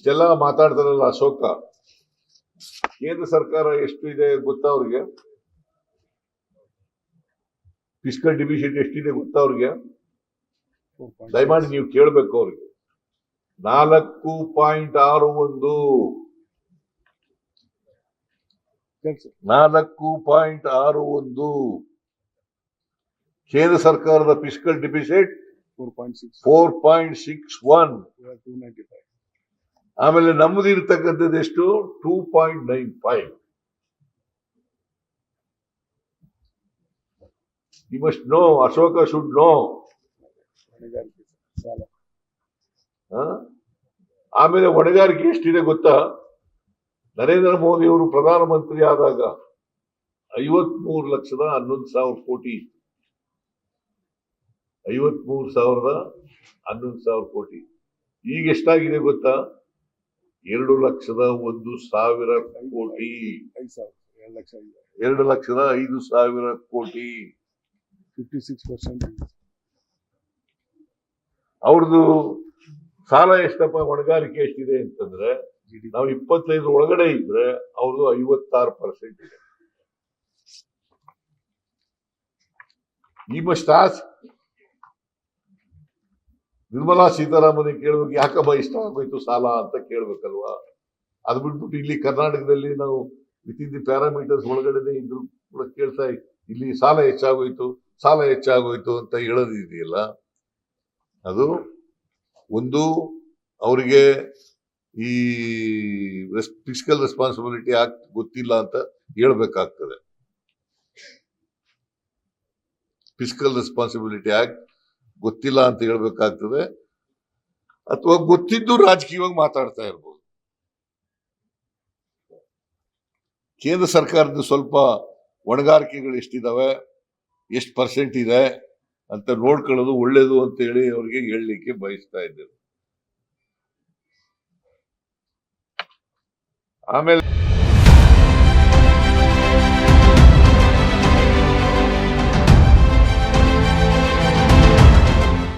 ಇಷ್ಟೆಲ್ಲ ಮಾತಾಡ್ತಾರಲ್ಲ ಅಶೋಕ, ಕೇಂದ್ರ ಸರ್ಕಾರ ಎಷ್ಟು ಇದೆ ಗೊತ್ತಾ ಅವ್ರಿಗೆ? ಫಿಸ್ಕಲ್ ಡಿಫಿಸಿಟ್ ಎಷ್ಟಿದೆ ಗೊತ್ತಾ ಅವ್ರಿಗೆ? ದಯಮಾಡಿ ನೀವು ಕೇಳಬೇಕು ಅವ್ರಿಗೆ. 4.61 ಕೇಂದ್ರ ಸರ್ಕಾರದ ಫಿಸ್ಕಲ್ ಡಿಫಿಸಿಟ್ 4.61. ಆಮೇಲೆ ನಮ್ಮದು ಇರ್ತಕ್ಕಂಥದ್ದು ಎಷ್ಟು? 2.95. You must know, Ashoka should know. ಆಮೇಲೆ ಹೊಣೆಗಾರಿಕೆ ಎಷ್ಟಿದೆ ಗೊತ್ತಾ? ನರೇಂದ್ರ ಮೋದಿ ಅವರು ಪ್ರಧಾನಮಂತ್ರಿ ಆದಾಗ 53,11,000 ಕೋಟಿ. 53,11,000 ಕೋಟಿ. ಈಗ ಎಷ್ಟಾಗಿದೆ ಗೊತ್ತಾ? 2,01,000 ಕೋಟಿ. 2,05,000 ಕೋಟಿ. 56%. ಅವ್ರದ್ದು ಸಾಲ ಎಷ್ಟಪ್ಪ? ಹೊಣೆಗಾರಿಕೆ ಎಷ್ಟಿದೆ ಅಂತಂದ್ರೆ, ನಾವು 25 ಒಳಗಡೆ ಇದ್ರೆ ಅವ್ರದ್ದು 56% ಇದೆ. ಈ ಮಸ್ಟ್ ಆಸ್ಕ್. ನಿರ್ಮಲಾ ಸೀತಾರಾಮನ್ ಕೇಳ್ಬೇಕು, ಯಾಕಪ್ಪ ಇಷ್ಟ ಆಗೋಯ್ತು ಸಾಲ ಅಂತ ಕೇಳ್ಬೇಕಲ್ವಾ? ಅದು ಬಿಟ್ಬಿಟ್ಟು ಇಲ್ಲಿ ಕರ್ನಾಟಕದಲ್ಲಿ ನಾವು ವಿತ್ ಇನ್ ದಿ ಪ್ಯಾರಾಮೀಟರ್ಸ್ ಒಳಗಡೆ ಇದ್ರು ಕೂಡ ಕೇಳ್ತಾ ಇಲ್ಲಿ ಸಾಲ ಹೆಚ್ಚಾಗೋಯ್ತು ಅಂತ ಹೇಳೋದಿದೆಯಲ್ಲ, ಅದು ಒಂದು ಅವರಿಗೆ ಈ ಫಿಸ್ಕಲ್ ರೆಸ್ಪಾನ್ಸಿಬಿಲಿಟಿ ಆಕ್ಟ್ ಗೊತ್ತಿಲ್ಲ ಅಂತ ಹೇಳ್ಬೇಕಾಗ್ತದೆ. ಫಿಸ್ಕಲ್ ರೆಸ್ಪಾನ್ಸಿಬಿಲಿಟಿ ಆಕ್ಟ್ ಗೊತ್ತಿಲ್ಲ ಅಂತ ಹೇಳ್ಬೇಕಾಗ್ತದೆ, ಅಥವಾ ಗೊತ್ತಿದ್ದು ರಾಜಕೀಯವಾಗಿ ಮಾತಾಡ್ತಾ ಇರ್ಬೋದು. ಕೇಂದ್ರ ಸರ್ಕಾರದ ಸ್ವಲ್ಪ ಹೊಣೆಗಾರಿಕೆಗಳು ಎಷ್ಟಿದಾವೆ, ಎಷ್ಟು ಪರ್ಸೆಂಟ್ ಇದೆ ಅಂತ ನೋಡ್ಕೊಳ್ಳೋದು ಒಳ್ಳೇದು ಅಂತ ಹೇಳಿ ಅವ್ರಿಗೆ ಹೇಳಲಿಕ್ಕೆ ಬಯಸ್ತಾ ಇದ್ದೇವೆ. ಆಮೇಲೆ